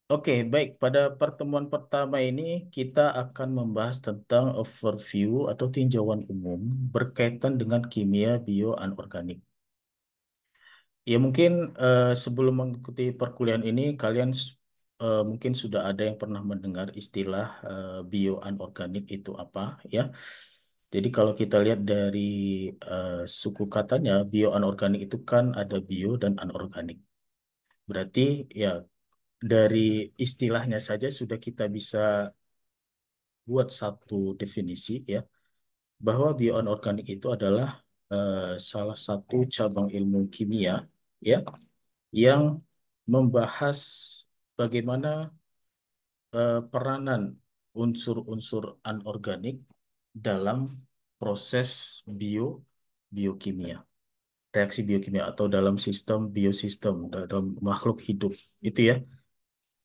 Oke, baik. Pada pertemuan pertama ini kita akan membahas tentang overview atau tinjauan umum berkaitan dengan kimia bio anorganik. Ya mungkin sebelum mengikuti perkuliahan ini kalian mungkin sudah ada yang pernah mendengar istilah bio anorganik itu apa ya. Jadi kalau kita lihat dari suku katanya bio anorganik itu kan ada bio dan anorganik. Berarti ya dari istilahnya saja sudah kita bisa buat satu definisi ya bahwa bioanorganik itu adalah salah satu cabang ilmu kimia ya yang membahas bagaimana peranan unsur-unsur anorganik dalam proses biokimia, reaksi biokimia atau dalam sistem biosistem dalam makhluk hidup itu ya.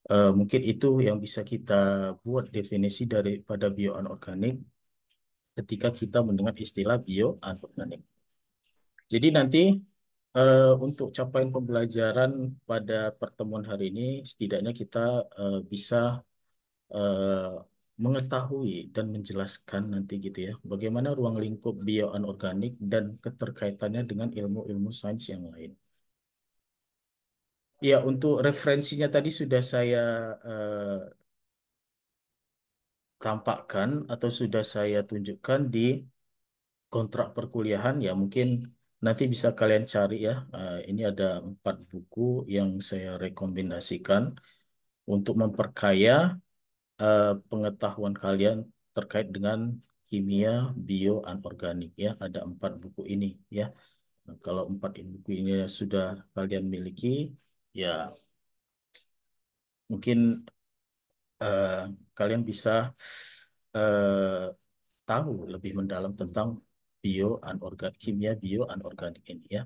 Mungkin itu yang bisa kita buat definisi daripada bioanorganik ketika kita mendengar istilah bioanorganik. Jadi nanti untuk capaian pembelajaran pada pertemuan hari ini, setidaknya kita bisa eh, mengetahui dan menjelaskan nanti gitu ya, bagaimana ruang lingkup bioanorganik dan keterkaitannya dengan ilmu-ilmu sains yang lain. Ya, untuk referensinya tadi sudah saya eh, tampakkan atau sudah saya tunjukkan di kontrak perkuliahan ya mungkin nanti bisa kalian cari ya. Ini ada 4 buku yang saya rekomendasikan untuk memperkaya pengetahuan kalian terkait dengan kimia bio anorganik ya. Ada 4 buku ini ya. Nah, kalau 4 buku ini sudah kalian miliki ya mungkin eh, kalian bisa eh, tahu lebih mendalam tentang kimia bio anorganik ini ya.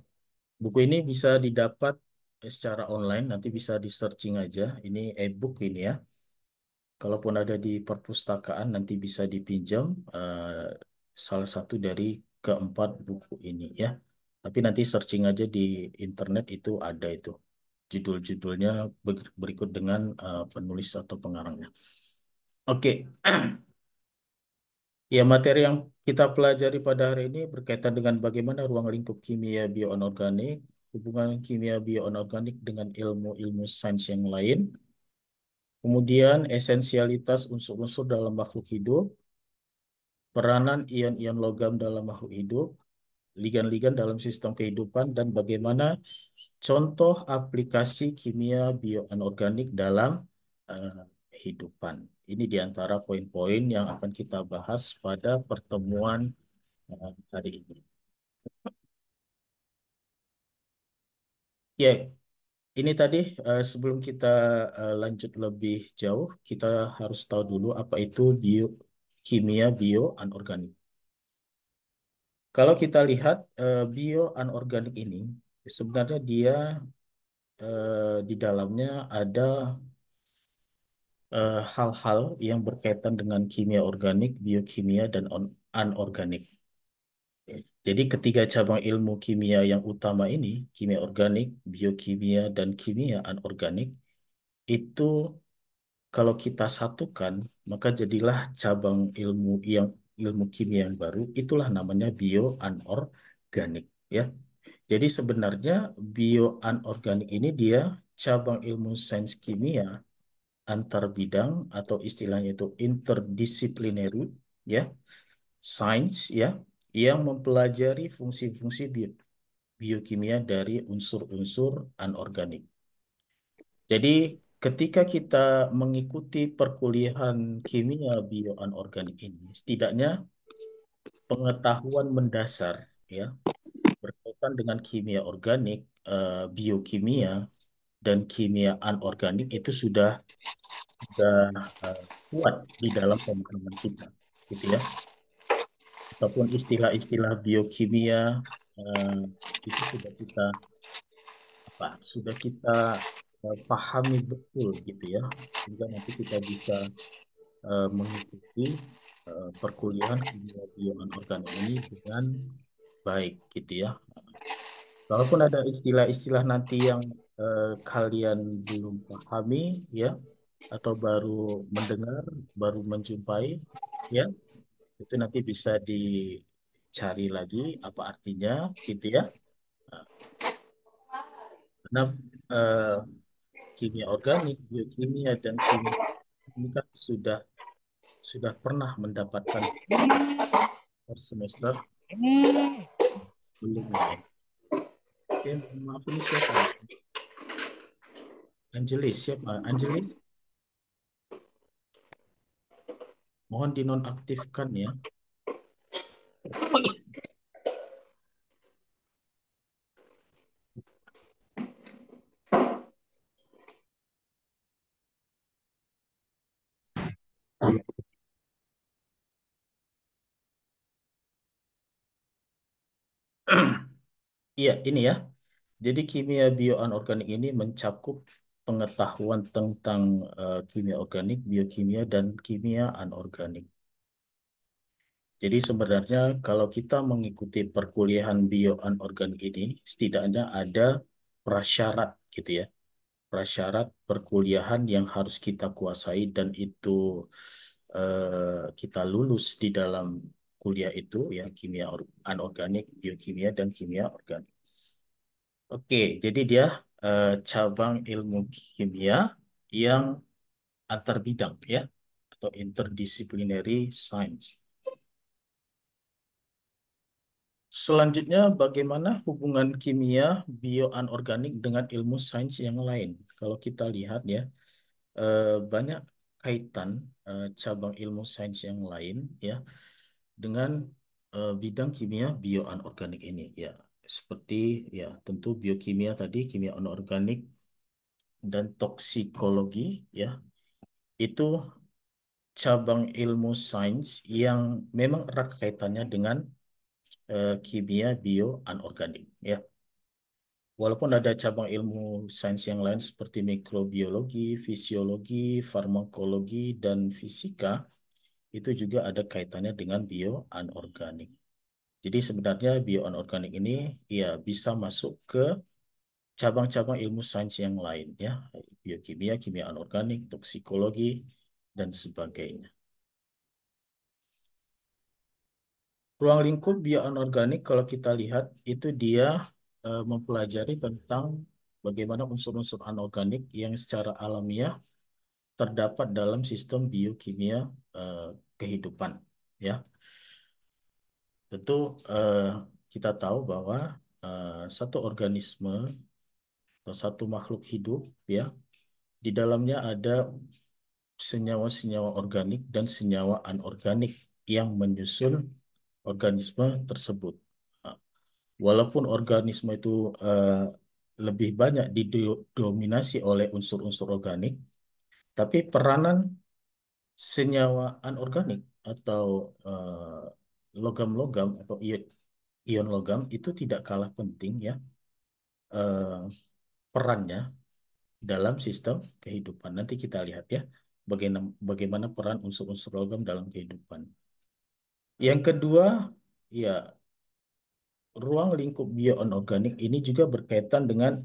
Buku ini bisa didapat secara online, nanti bisa di searching aja. Ini e-book ini ya. Kalaupun ada di perpustakaan, nanti bisa dipinjam salah satu dari ke 4 buku ini ya. Tapi nanti searching aja di internet itu ada itu. Judul-judulnya berikut dengan penulis atau pengarangnya. Oke, ya materi yang kita pelajari pada hari ini berkaitan dengan bagaimana ruang lingkup kimia bioanorganik, hubungan kimia bioanorganik dengan ilmu-ilmu sains yang lain, kemudian esensialitas unsur-unsur dalam makhluk hidup, peranan ion-ion logam dalam makhluk hidup, ligan-ligan dalam sistem kehidupan, dan bagaimana contoh aplikasi kimia bioanorganik dalam eh, kehidupan. Ini di antara poin-poin yang akan kita bahas pada pertemuan hari ini. Ya, ini tadi sebelum kita lanjut lebih jauh, kita harus tahu dulu apa itu kimia bio anorganik. Kalau kita lihat bio anorganik ini, sebenarnya dia di dalamnya ada hal-hal yang berkaitan dengan kimia organik, biokimia, dan anorganik. Jadi ketiga cabang ilmu kimia yang utama ini, kimia organik, biokimia, dan kimia anorganik, itu kalau kita satukan, maka jadilah cabang ilmu kimia yang baru, itulah namanya bioanorganik, ya. Jadi sebenarnya bioanorganik ini dia cabang ilmu sains kimia antar bidang atau istilahnya itu interdisciplinary, ya, sains ya, yang mempelajari fungsi-fungsi biokimia dari unsur-unsur anorganik. Jadi ketika kita mengikuti perkuliahan kimia bioanorganik ini, setidaknya pengetahuan mendasar ya berkaitan dengan kimia organik, biokimia dan kimia anorganik itu sudah kuat di dalam pemahaman kita, gitu ya. Ataupun istilah-istilah biokimia eh, itu sudah kita pahami betul gitu ya, sehingga nanti kita bisa mengikuti perkuliahan kimia bioanorganik ini dengan baik gitu ya. Kalaupun ada istilah-istilah nanti yang kalian belum pahami ya, atau baru mendengar, baru menjumpai, ya, itu nanti bisa dicari lagi apa artinya, gitu ya. Nah, karena eh, kimia organik, biokimia, dan kimia ini kan sudah pernah mendapatkan per semester sebelumnya ya. Oke, maaf ini siapa ya? Angelis, siapa? Angelis, mohon dinonaktifkan ya. Iya, ini ya. Jadi kimia bioanorganik ini mencakup pengetahuan tentang kimia organik, biokimia, dan kimia anorganik. Jadi sebenarnya kalau kita mengikuti perkuliahan bioanorganik ini, setidaknya ada prasyarat gitu ya. Prasyarat perkuliahan yang harus kita kuasai dan itu kita lulus di dalam kuliah itu ya kimia anorganik, biokimia, dan kimia organik. Oke, jadi dia cabang ilmu kimia yang antar bidang ya atau interdisciplinary science. Selanjutnya, bagaimana hubungan kimia bioanorganik dengan ilmu sains yang lain? Kalau kita lihat ya, banyak kaitan cabang ilmu sains yang lain ya dengan bidang kimia bioanorganik ini ya. Seperti ya tentu biokimia tadi, kimia anorganik dan toksikologi ya. Itu cabang ilmu sains yang memang erat kaitannya dengan kimia bioanorganik ya. Walaupun ada cabang ilmu sains yang lain seperti mikrobiologi, fisiologi, farmakologi, dan fisika, itu juga ada kaitannya dengan bioanorganik. Jadi sebenarnya bioanorganik ini ya bisa masuk ke cabang-cabang ilmu sains yang lain ya, biokimia, kimia anorganik, toksikologi, dan sebagainya. Ruang lingkup bioanorganik kalau kita lihat itu dia mempelajari tentang bagaimana unsur-unsur anorganik yang secara alamiah terdapat dalam sistem biokimia eh, kehidupan. Ya, tentu eh, kita tahu bahwa satu organisme atau satu makhluk hidup ya di dalamnya ada senyawa-senyawa organik dan senyawa anorganik yang menyusun organisme tersebut. Nah, walaupun organisme itu lebih banyak didominasi oleh unsur-unsur organik, tapi peranan senyawa anorganik atau logam-logam atau ion logam itu tidak kalah penting ya eh, perannya dalam sistem kehidupan. Nanti kita lihat ya bagaimana peran unsur-unsur logam dalam kehidupan. Yang kedua, ya ruang lingkup bioanorganik ini juga berkaitan dengan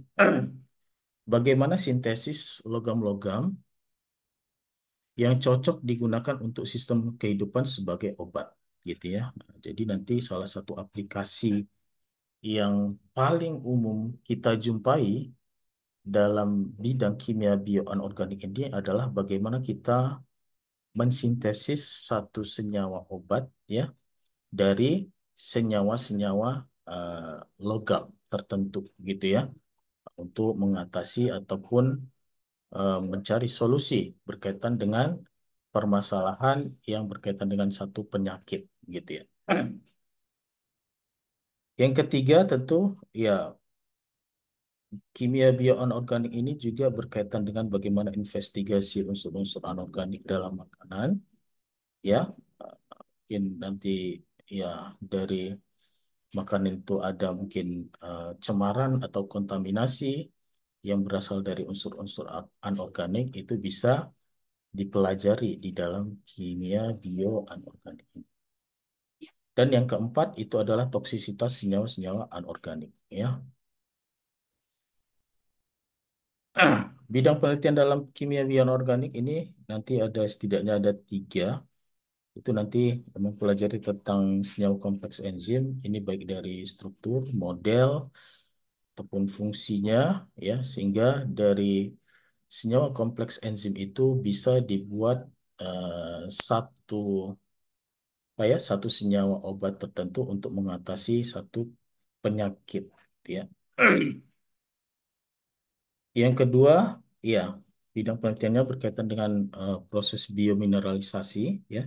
bagaimana sintesis logam-logam yang cocok digunakan untuk sistem kehidupan sebagai obat, gitu ya. Nah, jadi nanti salah satu aplikasi yang paling umum kita jumpai dalam bidang kimia bioanorganik ini adalah bagaimana kita mensintesis satu senyawa obat ya dari senyawa-senyawa eh, logam tertentu gitu ya untuk mengatasi ataupun mencari solusi berkaitan dengan permasalahan yang berkaitan dengan satu penyakit gitu ya. Yang ketiga tentu ya kimia bioanorganik ini juga berkaitan dengan bagaimana investigasi unsur-unsur anorganik dalam makanan ya. Mungkin nanti ya dari makanan itu ada mungkin cemaran atau kontaminasi yang berasal dari unsur-unsur anorganik itu bisa dipelajari di dalam kimia bioanorganik ini. Dan yang keempat itu adalah toksisitas senyawa-senyawa anorganik ya. Bidang penelitian dalam kimia organik ini nanti ada setidaknya ada tiga. Itu nanti mempelajari tentang senyawa kompleks enzim. Ini baik dari struktur, model, ataupun fungsinya, ya, sehingga dari senyawa kompleks enzim itu bisa dibuat satu satu senyawa obat tertentu untuk mengatasi satu penyakit, gitu ya. Yang kedua, ya, bidang penelitiannya berkaitan dengan proses biomineralisasi, ya.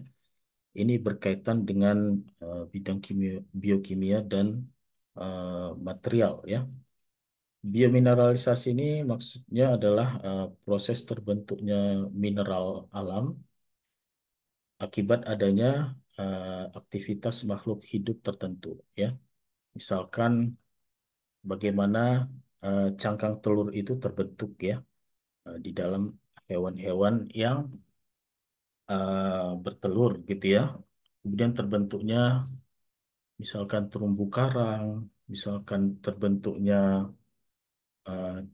Ini berkaitan dengan bidang biokimia dan material, ya. Biomineralisasi ini maksudnya adalah proses terbentuknya mineral alam akibat adanya aktivitas makhluk hidup tertentu, ya. Misalkan bagaimana cangkang telur itu terbentuk, ya, di dalam hewan-hewan yang bertelur, gitu ya. Kemudian terbentuknya misalkan terumbu karang, misalkan terbentuknya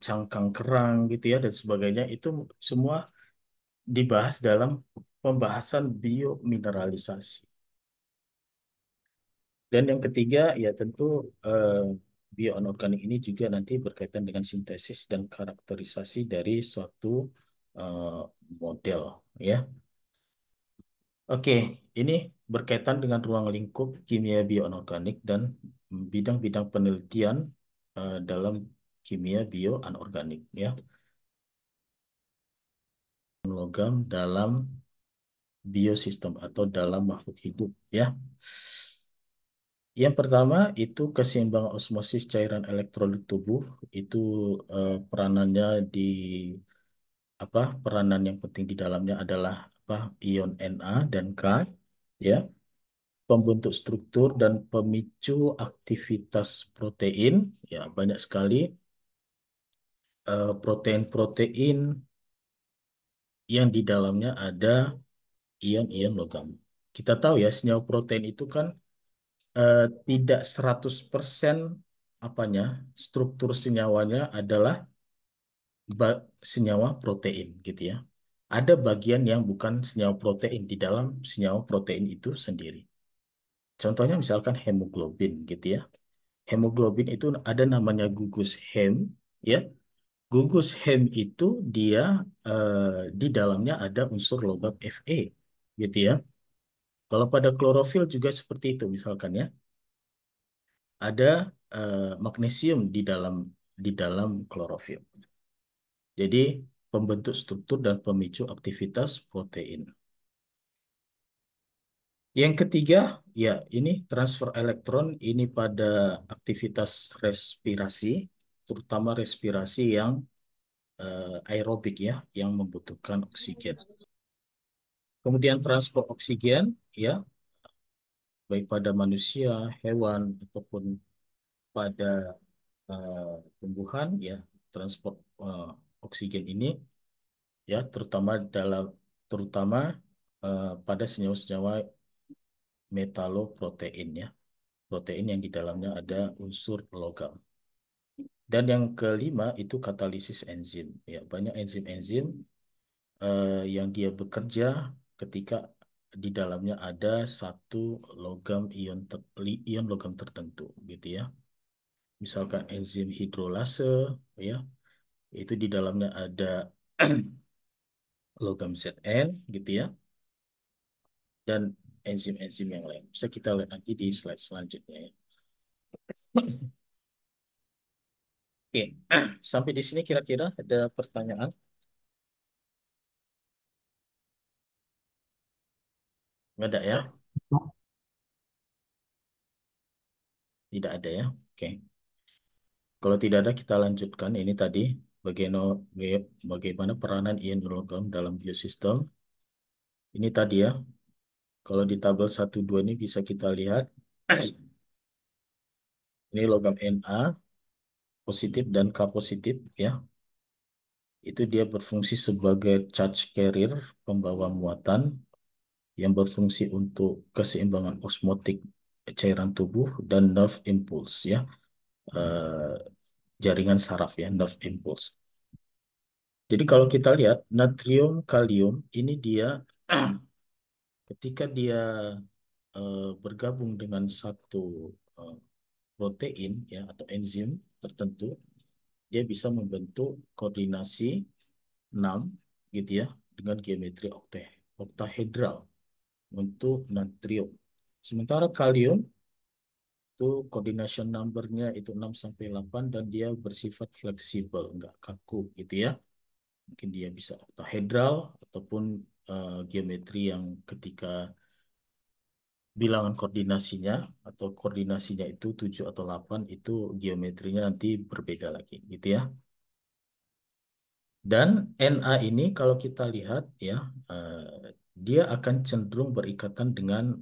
cangkang kerang, gitu ya, dan sebagainya. Itu semua dibahas dalam pembahasan biomineralisasi. Dan yang ketiga, ya tentu eh, bioanorganik ini juga nanti berkaitan dengan sintesis dan karakterisasi dari suatu eh, model, ya. Oke, ini berkaitan dengan ruang lingkup kimia bioanorganik dan bidang-bidang penelitian dalam kimia bioanorganik, ya. Logam dalam biosistem atau dalam makhluk hidup, ya. Yang pertama itu keseimbangan osmosis cairan elektrolit tubuh itu peranannya di peranan yang penting di dalamnya adalah ion Na dan K, ya. Pembentuk struktur dan pemicu aktivitas protein, ya, banyak sekali protein-protein yang di dalamnya ada ion-ion logam. Kita tahu ya senyawa protein itu kan tidak 100% apanya struktur senyawanya adalah senyawa protein, gitu ya. Ada bagian yang bukan senyawa protein di dalam senyawa protein itu sendiri. Contohnya misalkan hemoglobin, gitu ya. Hemoglobin itu ada namanya gugus hem, ya. Gugus hem itu dia di dalamnya ada unsur logam Fe, gitu ya. Kalau pada klorofil juga seperti itu misalkan, ya. Ada magnesium di dalam klorofil. Jadi pembentuk struktur dan pemicu aktivitas protein. Yang ketiga, ya, ini transfer elektron ini pada aktivitas respirasi, terutama respirasi yang aerobik, ya, yang membutuhkan oksigen. Kemudian transport oksigen, ya, baik pada manusia, hewan, ataupun pada tumbuhan, ya, transport oksigen ini, ya, terutama pada senyawa-senyawa metaloprotein, ya, protein yang di dalamnya ada unsur logam. Dan yang kelima itu katalisis enzim, ya, banyak enzim-enzim yang dia bekerja ketika di dalamnya ada satu ion logam tertentu, gitu ya. Misalkan enzim hidrolase, ya, itu di dalamnya ada logam Zn, gitu ya, dan enzim-enzim yang lain. Bisa kita lihat nanti di slide selanjutnya, ya. Oke, sampai di sini kira-kira ada pertanyaan? Nggak ada, ya? Tidak ada, ya? Oke. Kalau tidak ada, kita lanjutkan. Ini tadi bagaimana peranan ion logam dalam biosistem. Ini tadi, ya. Kalau di tabel 1, 2 ini bisa kita lihat. Ini logam Na positif dan K positif, ya. Itu dia berfungsi sebagai charge carrier, pembawa muatan yang berfungsi untuk keseimbangan osmotik cairan tubuh dan nerve impulse, ya. Eh, Jaringan saraf, ya, nerve impulse. Jadi kalau kita lihat natrium kalium ini dia ketika dia bergabung dengan satu eh, protein ya atau enzim tertentu, dia bisa membentuk koordinasi 6 gitu ya dengan geometri oktahedral untuk natrium. Sementara kalium itu coordination number-nya itu 6 sampai 8 dan dia bersifat fleksibel, enggak kaku gitu ya. Mungkin dia bisa oktahedral ataupun geometri yang ketika bilangan koordinasinya atau koordinasinya itu 7 atau 8 itu geometrinya nanti berbeda lagi gitu ya. Dan Na ini kalau kita lihat ya dia akan cenderung berikatan dengan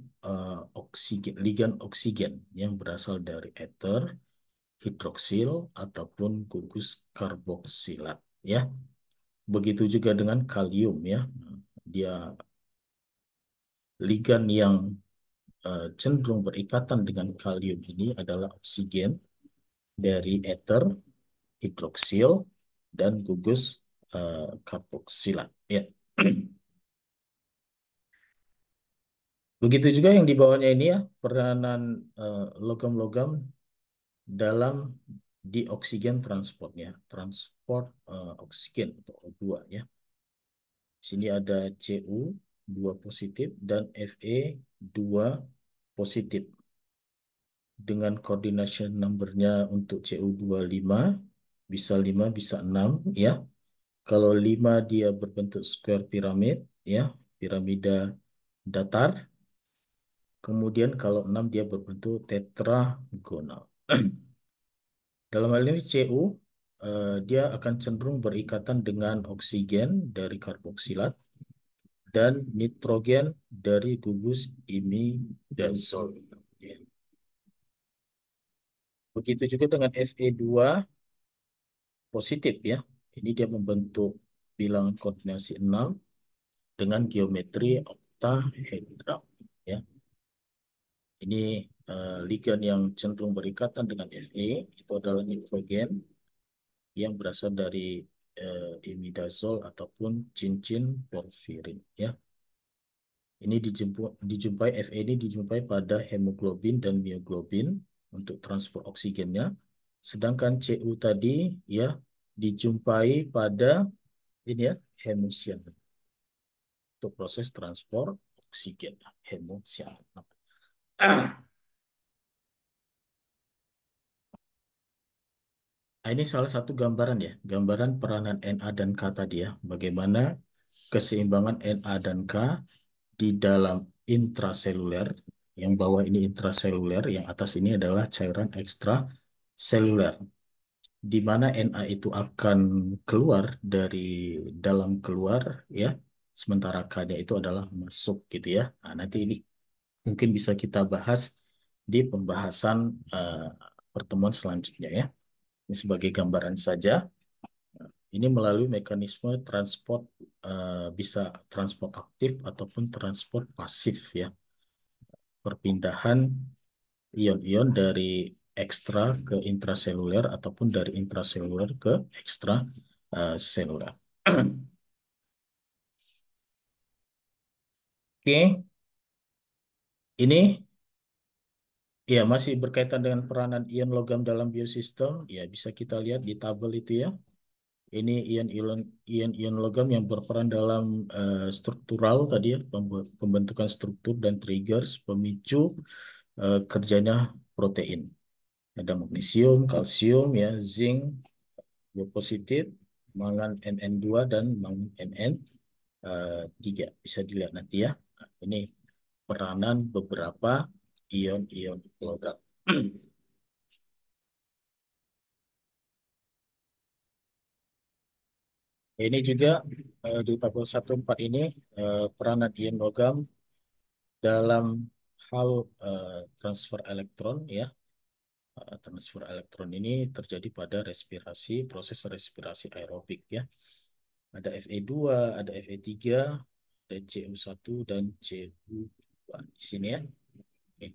oksigen, ligan oksigen yang berasal dari ether, hidroksil ataupun gugus karboksilat ya. Begitu juga dengan kalium ya. Dia ligan yang cenderung berikatan dengan kalium ini adalah oksigen dari ether, hidroksil, dan gugus karboksilat. Ya. Begitu juga yang di bawahnya ini ya, peranan logam-logam dalam dioksigen transportnya, transport oksigen atau O2 ya. Sini ada Cu 2 positif dan Fe 2 positif. Dengan coordination numbernya untuk Cu 2 5, bisa 5, bisa 6 ya. Kalau 5 dia berbentuk square piramid ya, piramida datar. Kemudian kalau 6 dia berbentuk tetragonal. Dalam hal ini Cu dia akan cenderung berikatan dengan oksigen dari karboksilat dan nitrogen dari gugus imidazol. Ya. Begitu juga dengan Fe 2 positif ya. Ini dia membentuk bilangan koordinasi 6 dengan geometri oktahedral ya. Ini ligan yang cenderung berikatan dengan Fe itu adalah nitrogen yang berasal dari imidazol ataupun cincin porfirin ya. Ini dijumpai Fe ini dijumpai pada hemoglobin dan mioglobin untuk transport oksigennya. Sedangkan Cu tadi ya dijumpai pada ini ya hemosian untuk proses transport oksigen hemosian. Nah, ini salah satu gambaran ya, gambaran peranan Na dan K tadi ya, bagaimana keseimbangan Na dan K di dalam intraseluler, yang bawah ini intraseluler, yang atas ini adalah cairan ekstraseluler, di mana Na itu akan keluar dari dalam keluar ya, sementara K-nya itu adalah masuk gitu ya. Nah, nanti ini mungkin bisa kita bahas di pembahasan eh, pertemuan selanjutnya ya. Ini sebagai gambaran saja. Ini melalui mekanisme transport bisa transport aktif ataupun transport pasif ya. Perpindahan ion-ion dari ekstra ke intraseluler ataupun dari intraseluler ke ekstra seluler. Oke, ini ya masih berkaitan dengan peranan ion logam dalam biosistem. Ya bisa kita lihat di tabel itu ya. Ini ion-ion logam yang berperan dalam struktural tadi ya, pembentukan struktur dan triggers pemicu kerjanya protein. Ada magnesium, kalsium, ya, zinc, 2 positif, mangan Mn2 dan mangan Mn3. Bisa dilihat nanti ya. Nah, ini peranan beberapa ion-ion logam. Ini juga di tabel 14 ini peranan ion logam dalam hal transfer elektron ya. Transfer elektron ini terjadi pada respirasi, proses respirasi aerobik ya. Ada Fe 2, ada Fe 3, ada Cu1 dan Cu2 di sini ya. Oke.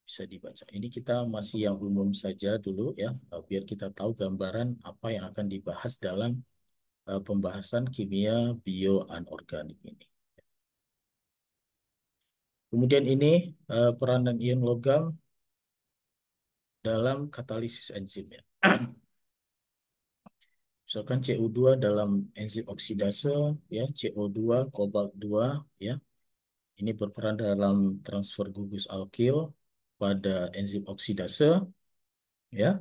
bisa dibaca. Ini kita masih yang umum saja dulu ya, biar kita tahu gambaran apa yang akan dibahas dalam pembahasan kimia bioanorganik ini. Kemudian ini peranan ion logam dalam katalisis enzim ya. Misalkan CO2 dalam enzim oksidase ya, CO2 kobalt 2 ya. Ini berperan dalam transfer gugus alkil pada enzim oksidase ya.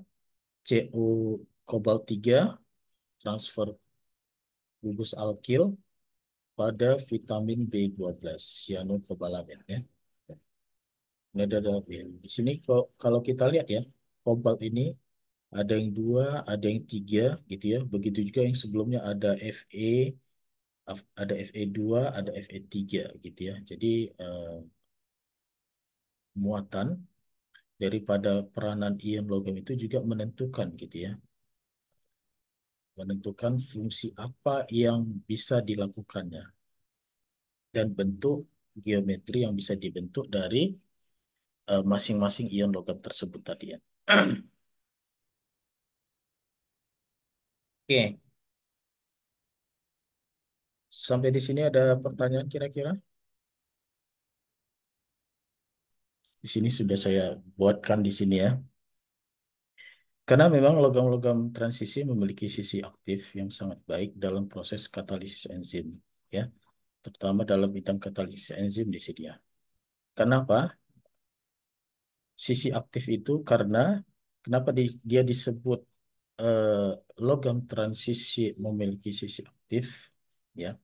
CO kobalt 3 transfer gugus alkil pada vitamin B12 cyanokobalamin ya. Ini ada di sini kalau kita lihat ya, kobalt ini ada yang dua, ada yang tiga gitu ya. Begitu juga yang sebelumnya ada Fe2, ada Fe3 gitu ya. Jadi muatan daripada peranan ion logam itu juga menentukan gitu ya. Menentukan fungsi apa yang bisa dilakukannya dan bentuk geometri yang bisa dibentuk dari masing-masing ion logam tersebut tadi ya. Oke, sampai di sini ada pertanyaan kira-kira? Di sini sudah saya buatkan di sini ya. Karena memang logam-logam transisi memiliki sisi aktif yang sangat baik dalam proses katalisis enzim, ya, terutama dalam bidang katalisis enzim di sini ya. Kenapa? Sisi aktif itu karena kenapa dia disebut eh, logam transisi memiliki sisi aktif, ya.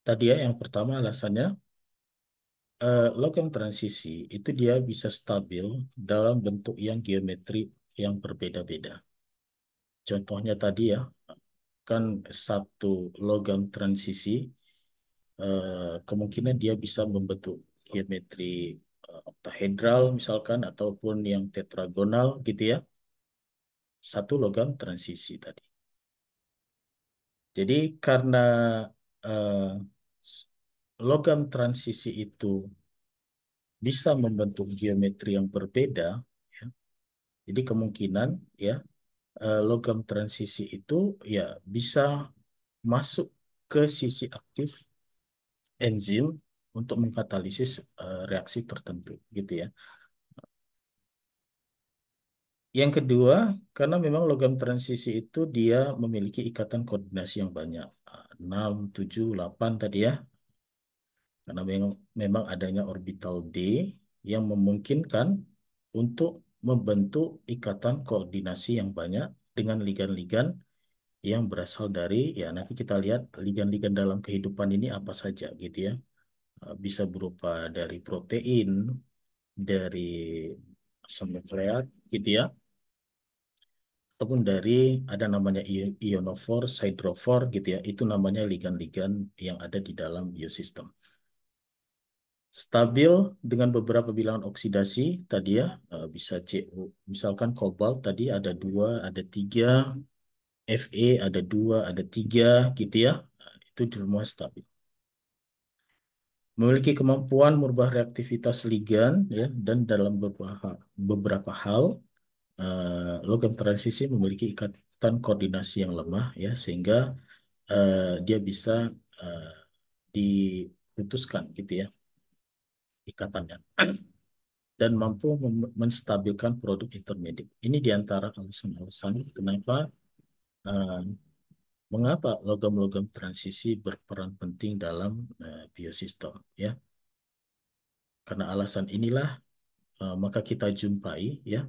Tadi ya, yang pertama alasannya logam transisi itu dia bisa stabil dalam bentuk yang geometri yang berbeda-beda. Contohnya tadi ya, kan satu logam transisi kemungkinan dia bisa membentuk geometri oktahedral misalkan ataupun yang tetragonal gitu ya. Satu logam transisi tadi. Jadi karena eh, s- logam transisi itu bisa membentuk geometri yang berbeda, ya, jadi kemungkinan ya logam transisi itu ya bisa masuk ke sisi aktif enzim untuk mengkatalisis reaksi tertentu gitu ya. Yang kedua, karena memang logam transisi itu dia memiliki ikatan koordinasi yang banyak. 6, 7, 8 tadi ya. Karena memang adanya orbital D yang memungkinkan untuk membentuk ikatan koordinasi yang banyak dengan ligan-ligan yang berasal dari, ya nanti kita lihat ligan-ligan dalam kehidupan ini apa saja gitu ya. Bisa berupa dari protein, dari asam nukleat gitu ya, ataupun dari ada namanya ionofor, hydrofor gitu ya. Itu namanya ligan-ligan yang ada di dalam biosistem. Stabil dengan beberapa bilangan oksidasi tadi ya, bisa CO, misalkan kobalt tadi ada dua, ada tiga, Fe ada dua, ada tiga gitu ya. Itu semua stabil. Memiliki kemampuan merubah reaktivitas ligan ya, dan dalam beberapa hal logam transisi memiliki ikatan koordinasi yang lemah ya, sehingga dia bisa eh, diputuskan gitu ya ikatannya dan mampu menstabilkan produk intermediate. Ini diantara alasan-alasan kenapa eh, mengapa logam-logam transisi berperan penting dalam biosistem ya. Karena alasan inilah maka kita jumpai ya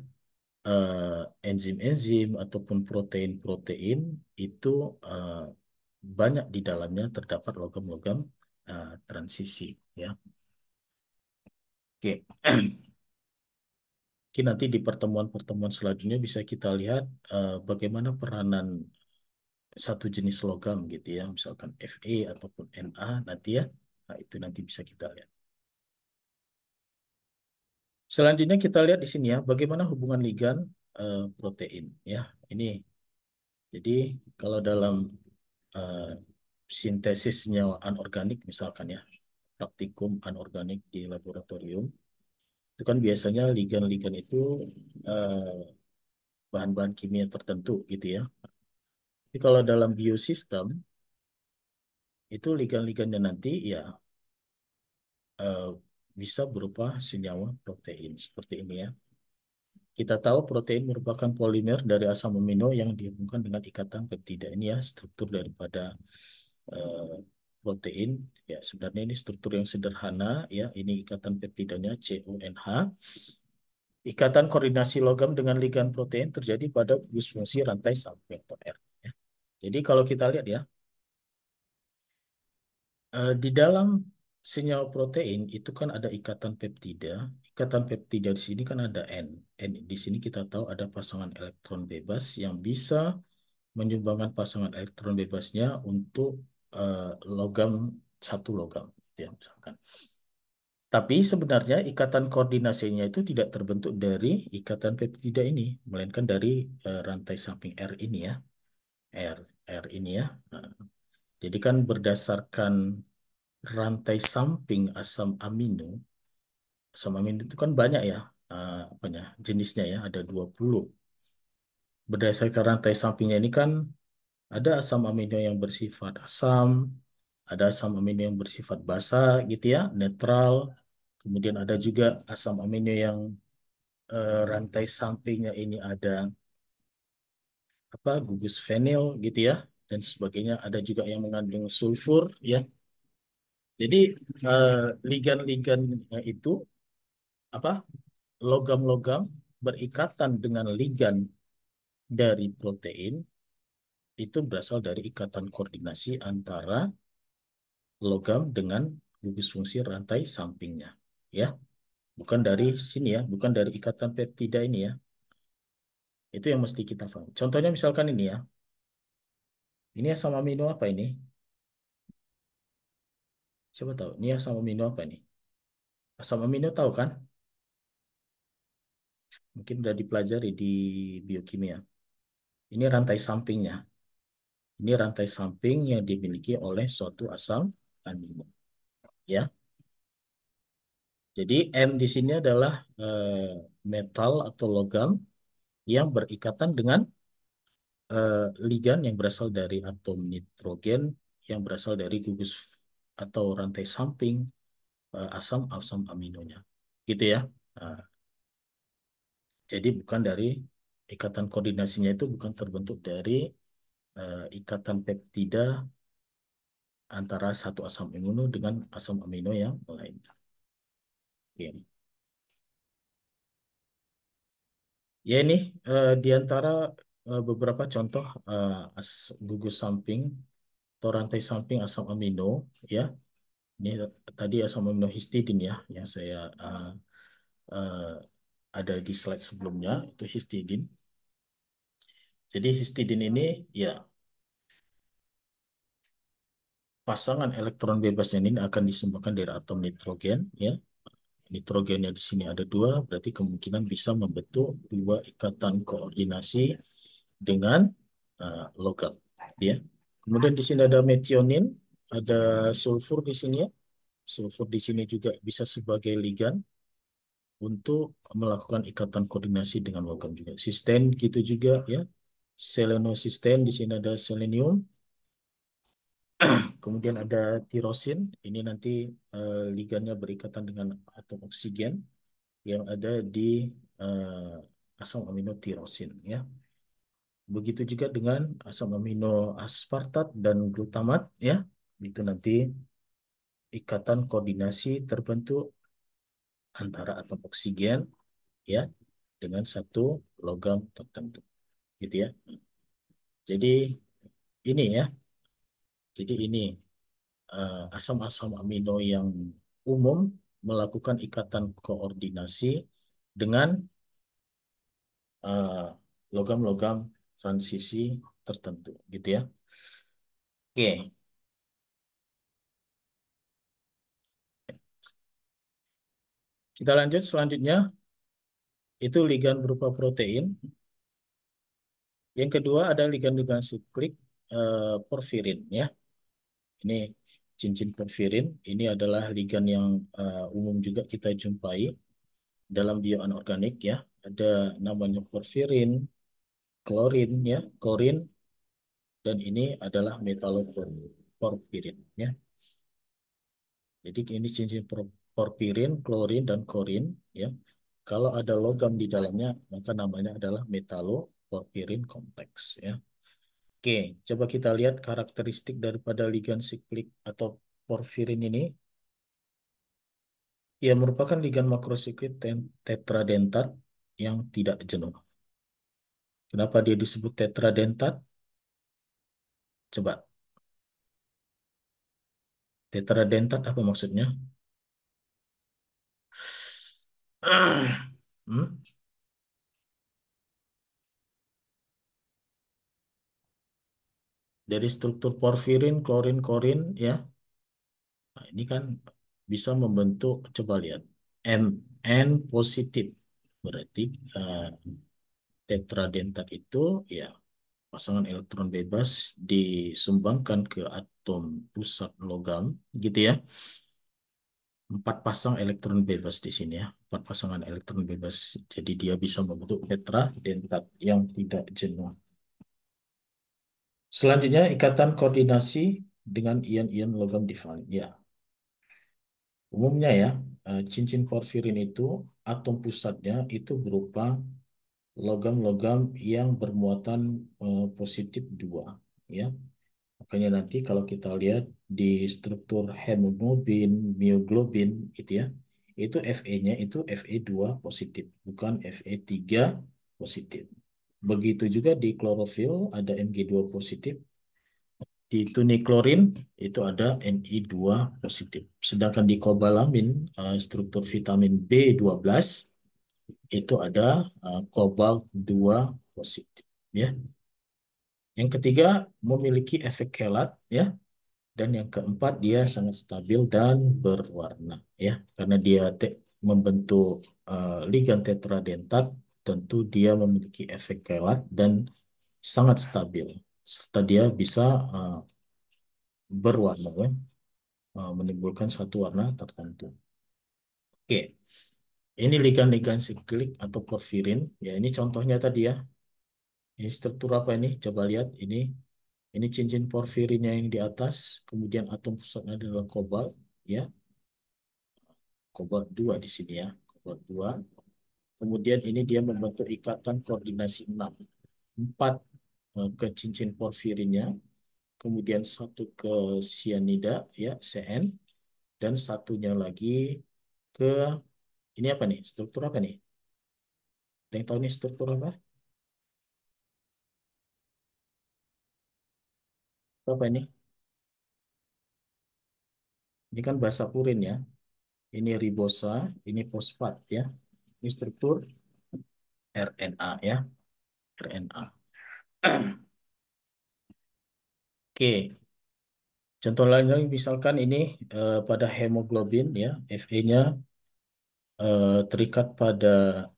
enzim-enzim ataupun protein-protein itu eh, banyak di dalamnya terdapat logam-logam transisi ya. Oke. Mungkin nanti di pertemuan-pertemuan selanjutnya bisa kita lihat bagaimana peranan satu jenis logam gitu ya, misalkan Fe ataupun Na nanti ya. Nah, itu nanti bisa kita lihat. Selanjutnya kita lihat di sini ya, bagaimana hubungan ligan protein ya. Ini jadi kalau dalam eh, sintesisnya anorganik misalkan ya, praktikum anorganik di laboratorium, Itu kan biasanya ligan-ligan itu eh, bahan-bahan kimia tertentu gitu ya. Tapi kalau dalam biosistem itu ligan-ligannya nanti ya eh, bisa berupa senyawa protein seperti ini ya. Kita tahu protein merupakan polimer dari asam amino yang dihubungkan dengan ikatan peptida. Ini ya struktur daripada eh, protein. Ya, sebenarnya ini struktur yang sederhana ya. Ini ikatan peptidanya CONH. Ikatan koordinasi logam dengan ligan protein terjadi pada gugus fungsi rantai samping atau R. Ya. Jadi kalau kita lihat ya, di dalam senyawa protein itu kan ada ikatan peptida. Ikatan peptida di sini kan ada N. N di sini kita tahu ada pasangan elektron bebas yang bisa menyumbangkan pasangan elektron bebasnya untuk logam satu logam, gitu ya, misalkan. Tapi sebenarnya ikatan koordinasinya itu tidak terbentuk dari ikatan peptida ini, melainkan dari rantai samping R ini ya, R R ini ya. Nah, jadi kan berdasarkan rantai samping asam amino itu kan banyak ya, apanya jenisnya ya, ada 20. Berdasarkan rantai sampingnya ini kan ada asam amino yang bersifat asam, ada asam amino yang bersifat basa gitu ya, netral. Kemudian ada juga asam amino yang rantai sampingnya ini ada apa gugus fenil gitu ya dan sebagainya. Ada juga yang mengandung sulfur ya. Jadi ligan-ligan itu apa logam-logam berikatan dengan ligan dari protein itu berasal dari ikatan koordinasi antara logam dengan gugus fungsi rantai sampingnya. Ya, bukan dari sini ya, bukan dari ikatan peptida ini ya. Itu yang mesti kita paham. Contohnya misalkan ini ya. Ini asam amino apa ini? Coba tahu. Ini asam amino apa ini? Asam amino tahu kan? Mungkin udah dipelajari di biokimia. Ini rantai sampingnya. Ini rantai samping yang dimiliki oleh suatu asam amino. Ya, jadi M di sini adalah metal atau logam yang berikatan dengan ligan yang berasal dari atom nitrogen yang berasal dari gugus atau rantai samping asam-asam aminonya. Gitu ya. Nah, jadi bukan dari ikatan koordinasinya itu bukan terbentuk dari ikatan peptida antara satu asam amino dengan asam amino yang lain. Oke. Ya ini di antara beberapa contoh gugus samping atau rantai samping asam amino ya. Ini tadi asam amino histidin ya yang saya uh, ada di slide sebelumnya itu histidin. Jadi histidin ini ya pasangan elektron bebasnya ini akan disumbangkan dari atom nitrogen ya. Nitrogennya di sini ada dua, berarti kemungkinan bisa membentuk dua ikatan koordinasi dengan logam ya. Kemudian di sini ada metionin, ada sulfur di sini ya. Sulfur di sini juga bisa sebagai ligan untuk melakukan ikatan koordinasi dengan logam juga. Sisten gitu juga ya. Selenosisten di sini ada selenium. Kemudian ada tirosin. Ini nanti ligannya berikatan dengan atom oksigen yang ada di asam amino tirosin ya. Begitu juga dengan asam amino aspartat dan glutamat ya. Itu nanti ikatan koordinasi terbentuk antara atom oksigen ya dengan satu logam tertentu gitu ya. Jadi ini ya. Jadi ini asam-asam amino yang umum melakukan ikatan koordinasi dengan eh, logam-logam transisi tertentu gitu ya. Oke, kita lanjut selanjutnya itu ligan berupa protein. Yang kedua ada ligan-ligan siklik porfirin ya. Ini cincin porfirin. Ini adalah ligan yang umum juga kita jumpai. dalam bioanorganik ya, ada namanya porfirin, klorin ya, korin, dan ini adalah metaloporfirin ya. Jadi ini cincin porfirin, klorin, dan korin ya. Kalau ada logam di dalamnya, maka namanya adalah metaloporfirin kompleks ya. Oke, coba kita lihat karakteristik daripada ligan siklik atau porfirin ini. Ia merupakan ligan makrosiklik tetradentat yang tidak jenuh. Kenapa dia disebut tetradentat? Coba, tetradentat apa maksudnya? Hmm? Dari struktur porfirin, klorin, korin, ya. Nah, ini kan bisa membentuk, coba lihat, N positif. Berarti eh, tetradentat itu, ya, pasangan elektron bebas disumbangkan ke atom pusat logam, gitu ya. Empat pasang elektron bebas di sini ya. Empat pasangan elektron bebas. Jadi dia bisa membentuk tetradentat yang tidak jenuh. Selanjutnya, ikatan koordinasi dengan ion-ion logam divalent. Ya, umumnya ya, cincin porfirin itu atom pusatnya itu berupa logam-logam yang bermuatan positif 2. Ya, makanya nanti kalau kita lihat di struktur hemoglobin, mioglobin itu ya, itu Fe-nya itu Fe2 positif, bukan Fe3 positif. Begitu juga di klorofil ada Mg2 positif, di tuniklorin itu ada Ni2 positif. Sedangkan di kobalamin, struktur vitamin B12 itu ada kobalt 2 positif. Ya. Yang ketiga, memiliki efek kelat ya. Dan yang keempat, dia sangat stabil dan berwarna ya. Karena dia membentuk ligan tetradentat, tentu dia memiliki efek kelat dan sangat stabil. Serta dia bisa uh, berwarna ya, menimbulkan satu warna tertentu. Oke, ini ligan-ligan siklik atau porfirin. Ya, ini contohnya tadi ya. Ini struktur apa ini? Coba lihat ini cincin porfirinnya yang di atas, kemudian atom pusatnya adalah kobalt, ya, kobalt 2 di sini ya, kobalt 2. Kemudian ini dia membentuk ikatan koordinasi 6. 4 ke cincin porfirinnya, kemudian satu ke sianida ya, Cn, dan satunya lagi ke ini apa nih? Struktur apa nih? Ada yang tahu nih struktur apa? Apa ini? Ini kan bahasa purin ya. Ini ribosa, ini fosfat ya. Ini struktur RNA ya, RNA. Oke, contoh lain lagi misalkan ini pada hemoglobin ya, Fe-nya terikat pada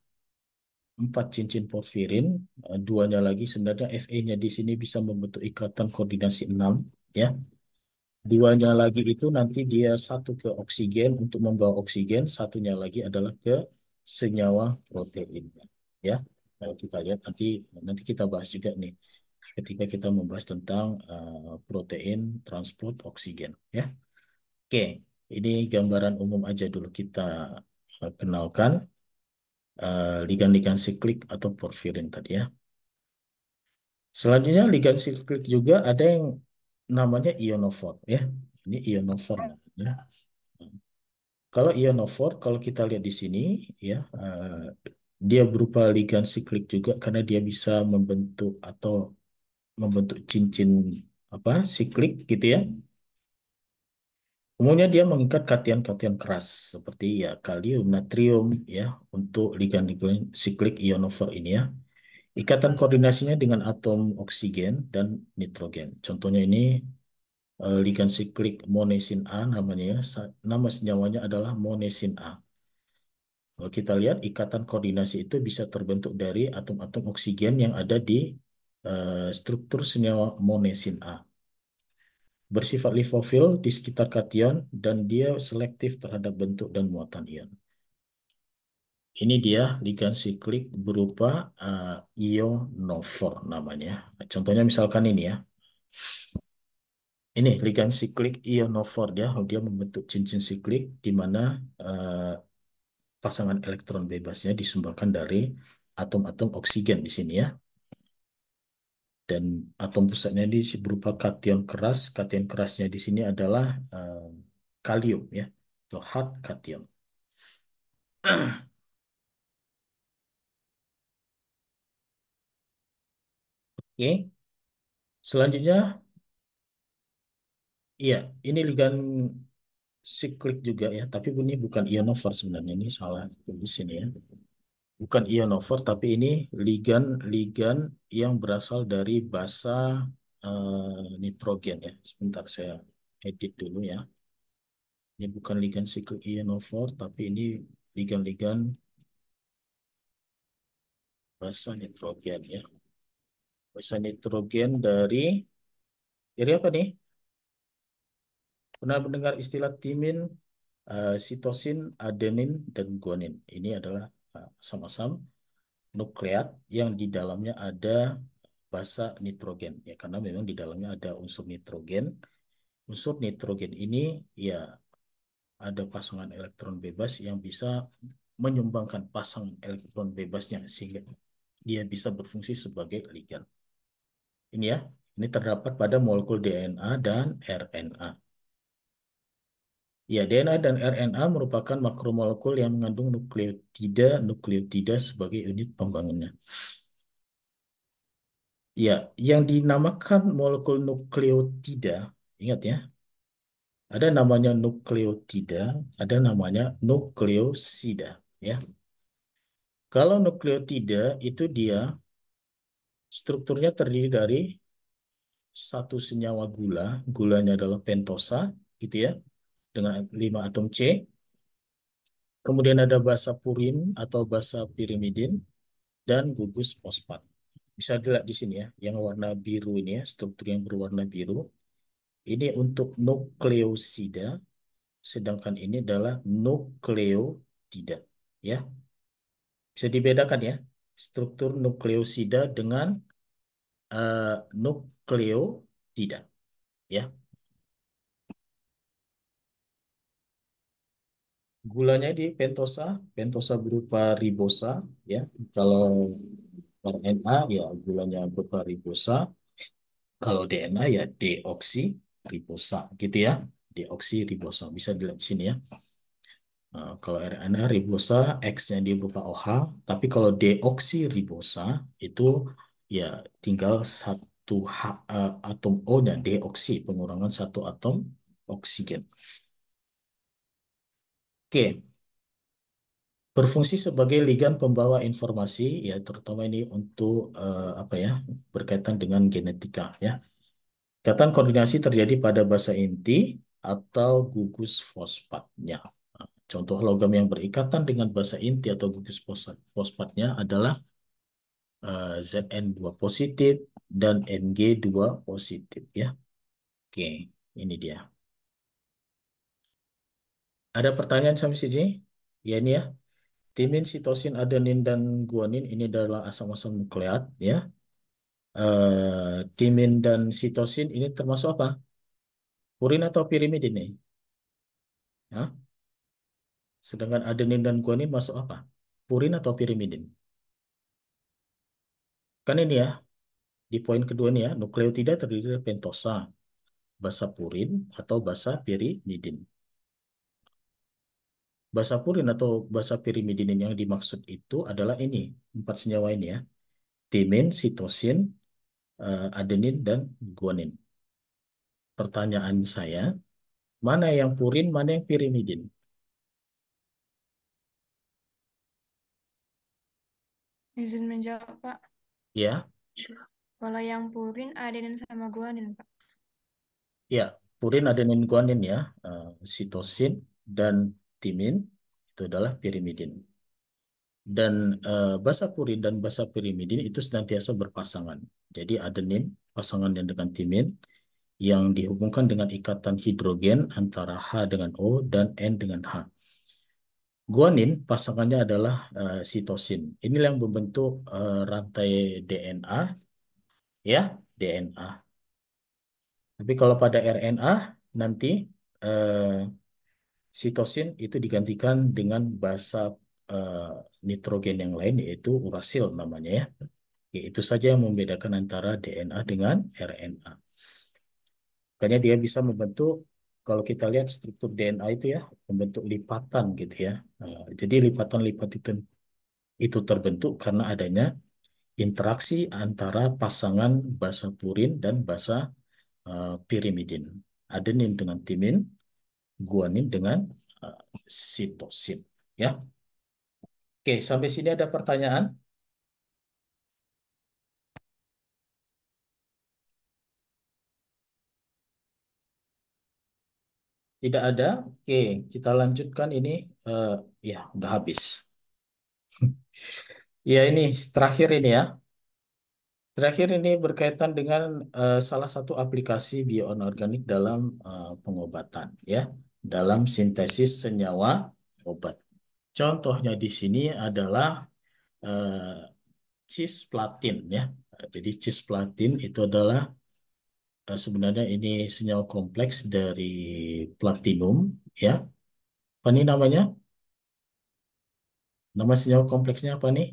4 cincin porfirin, duanya lagi sebenarnya Fe-nya di sini bisa membentuk ikatan koordinasi 6 ya. Duanya lagi itu nanti dia satu ke oksigen untuk membawa oksigen, satunya lagi adalah ke senyawa protein. Ya, kalau kita lihat nanti nanti kita bahas juga nih ketika kita membahas tentang protein transport oksigen. Ya, oke. Ini gambaran umum aja dulu kita kenalkan ligan-ligan siklik atau porfirin tadi ya. Selanjutnya ligan siklik juga ada yang namanya ionofor ya. Ini ionofor namanya. Kalau ionofor, kalau kita lihat di sini, ya, dia berupa ligan siklik juga karena dia bisa membentuk atau membentuk cincin apa siklik gitu ya. Umumnya dia mengikat kation-kation keras seperti ya kalium, natrium ya untuk ligan-ligan siklik ionofor ini ya. Ikatan koordinasinya dengan atom oksigen dan nitrogen. Contohnya ini ligan siklik monesin A namanya ya. Nama senyawanya adalah monesin A. Kalau kita lihat ikatan koordinasi itu bisa terbentuk dari atom-atom oksigen yang ada di struktur senyawa monesin A. Bersifat lipofil di sekitar kation dan dia selektif terhadap bentuk dan muatan ion. Ini dia ligan siklik berupa ionofor namanya. Contohnya misalkan ini ya. Ini ligan siklik ionofor dia membentuk cincin siklik di mana eh, pasangan elektron bebasnya disumbangkan dari atom-atom oksigen di sini ya. Dan atom pusatnya di berupa kation keras. Kation kerasnya di sini adalah kalium ya, atau hard kation. Oke, selanjutnya, iya, ini ligan siklik juga ya, tapi ini bukan ionofor sebenarnya, ini salah tulis sini ya. Bukan ionofor, tapi ini ligan-ligan yang berasal dari basa nitrogen ya. Sebentar saya edit dulu ya. Ini bukan ligan siklik ionofor, tapi ini ligan-ligan basa nitrogen ya. Basa nitrogen dari apa nih? Pernah mendengar istilah timin, sitosin, adenin, dan guanin. Ini adalah asam-asam nukleat yang di dalamnya ada basa nitrogen. Ya, karena memang di dalamnya ada unsur nitrogen. Unsur nitrogen ini ya ada pasangan elektron bebas yang bisa menyumbangkan pasang elektron bebasnya sehingga dia bisa berfungsi sebagai ligan. Ini ya, ini terdapat pada molekul DNA dan RNA. Ya, DNA dan RNA merupakan makromolekul yang mengandung nukleotida sebagai unit pembangunnya. Ya, yang dinamakan molekul nukleotida, ingat ya, ada namanya nukleotida, ada namanya nukleosida, ya. Kalau nukleotida itu dia strukturnya terdiri dari satu senyawa gula, gulanya adalah pentosa, gitu ya, dengan 5 atom C. Kemudian ada basa purin atau basa pirimidin dan gugus fosfat. Bisa dilihat di sini ya, yang warna biru ini ya, struktur yang berwarna biru. Ini untuk nukleosida, sedangkan ini adalah nukleotida. Ya, bisa dibedakan ya, struktur nukleosida dengan nukleotida. Ya, gulanya di pentosa, pentosa berupa ribosa. Ya, kalau RNA ya gulanya berupa ribosa. Kalau DNA ya deoksiribosa gitu ya. Deoksiribosa bisa dilihat di sini ya. Kalau RNA ribosa X-nya dia berupa OH, tapi kalau deoksiribosa itu ya tinggal satu atom O-nya deoksi, pengurangan satu atom oksigen. Oke, berfungsi sebagai ligan pembawa informasi ya terutama ini untuk apa ya berkaitan dengan genetika ya. Ikatan koordinasi terjadi pada basa inti atau gugus fosfatnya. Contoh logam yang berikatan dengan basa inti atau gugus fosfatnya adalah Zn2 positif dan Mg2 positif ya. Oke, ini dia. Ada pertanyaan sampai sini? Ya ini ya. Timin, sitosin, adenin, dan guanin ini adalah asam-asam nukleat ya. Timin dan sitosin ini termasuk apa? Purin atau pirimidin nih? Ya? Sedangkan adenin dan guanin masuk apa? Purin atau pirimidin? Kan ini ya, di poin kedua nih ya, nukleotida terdiri dari pentosa, basa purin, atau basa pirimidin. Basa purin atau basa pirimidin yang dimaksud itu adalah ini, 4 senyawa ini ya. Timin, sitosin, adenin, dan guanin. Pertanyaan saya, mana yang purin, mana yang pirimidin? Izin menjawab, Pak. Ya, Kalau yang purin adenin sama guanin, Pak. ya, purin, adenin, guanin ya. Sitosin dan timin itu adalah pirimidin. Dan basa purin dan basa pirimidin itu senantiasa berpasangan. Jadi adenin pasangannya dengan timin yang dihubungkan dengan ikatan hidrogen antara H dengan O dan N dengan H. Guanin pasangannya adalah sitosin. Inilah yang membentuk rantai DNA, ya, DNA. Tapi kalau pada RNA nanti eh, sitosin itu digantikan dengan basa eh, nitrogen yang lain yaitu urasil namanya ya. Ya, itu saja yang membedakan antara DNA dengan RNA. Makanya dia bisa membentuk, kalau kita lihat struktur DNA itu ya, membentuk lipatan gitu ya. Jadi lipatan-lipat itu terbentuk karena adanya interaksi antara pasangan basa purin dan basa pirimidin. Adenin dengan timin, guanin dengan uh, sitosin. Ya, oke, sampai sini ada pertanyaan? Tidak ada? Oke, kita lanjutkan ini. eh, ya, udah habis. Ya, ini terakhir ini ya. Terakhir ini berkaitan dengan salah satu aplikasi bioanorganik dalam pengobatan, ya, dalam sintesis senyawa obat. Contohnya di sini adalah eh, cisplatin, ya. Jadi cisplatin itu adalah sebenarnya ini senyawa kompleks dari platinum, ya. Apa nih namanya? Nama senyawa kompleksnya apa nih?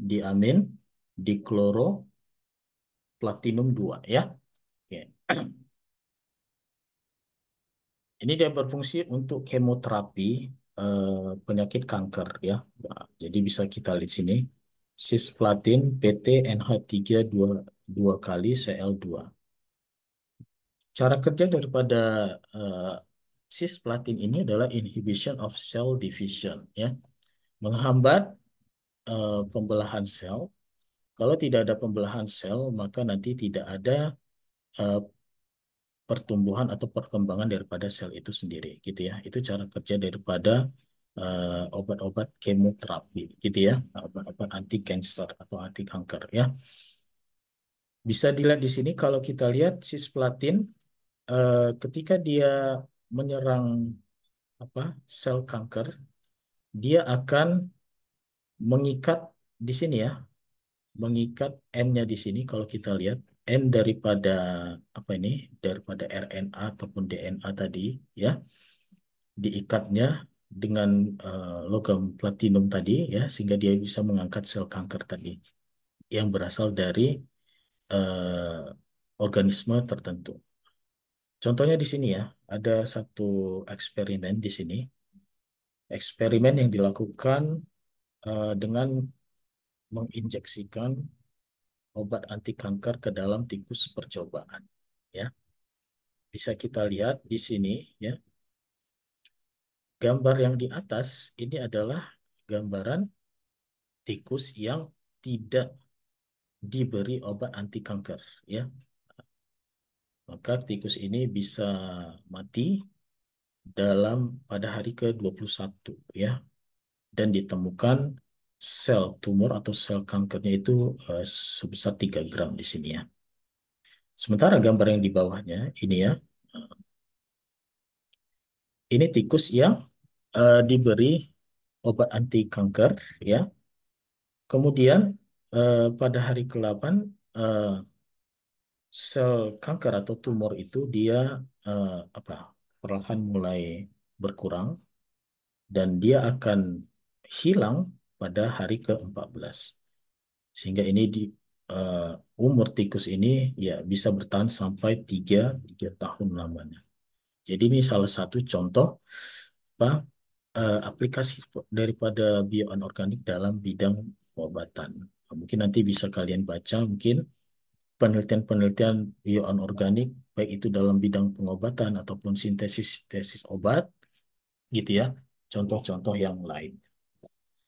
Diamin, dikloro, platinum 2, ya. Oke. Ini dia berfungsi untuk kemoterapi penyakit kanker ya. Nah, jadi bisa kita lihat sini cisplatin PT NH3 dua kali Cl2. Cara kerja daripada eh, cisplatin ini adalah inhibition of cell division ya, menghambat pembelahan sel. Kalau tidak ada pembelahan sel, maka nanti tidak ada eh, pertumbuhan atau perkembangan daripada sel itu sendiri gitu ya. Itu cara kerja daripada obat-obat kemoterapi gitu ya, obat-obat anti cancer atau anti kanker ya. Bisa dilihat di sini kalau kita lihat cisplatin ketika dia menyerang apa sel kanker, dia akan mengikat di sini ya, mengikat M-nya di sini kalau kita lihat M daripada apa ini, daripada RNA ataupun DNA tadi ya, diikatnya dengan logam platinum tadi ya, sehingga dia bisa mengangkat sel kanker tadi yang berasal dari eh, organisme tertentu. Contohnya di sini ya, ada satu eksperimen di sini, eksperimen yang dilakukan dengan menginjeksikan obat anti kanker ke dalam tikus percobaan. Ya, bisa kita lihat di sini ya, gambar yang di atas ini adalah gambaran tikus yang tidak diberi obat anti kanker ya. Maka tikus ini bisa mati pada hari ke-21 ya, dan ditemukan sel tumor atau sel kankernya itu sebesar 3 gram di sini ya. Sementara gambar yang di bawahnya ini ya, ini tikus yang diberi obat anti kanker ya. Kemudian pada hari ke-8 eh, sel kanker atau tumor itu dia eh, apa perlahan mulai berkurang dan dia akan hilang pada hari ke-14. Sehingga ini eh, umur tikus ini ya bisa bertahan sampai tiga tahun lamanya. Jadi ini salah satu contoh apa aplikasi daripada bioanorganik dalam bidang pengobatan. Mungkin nanti bisa kalian baca mungkin penelitian-penelitian bioanorganik baik itu dalam bidang pengobatan ataupun sintesis obat gitu ya. Contoh-contoh yang lain.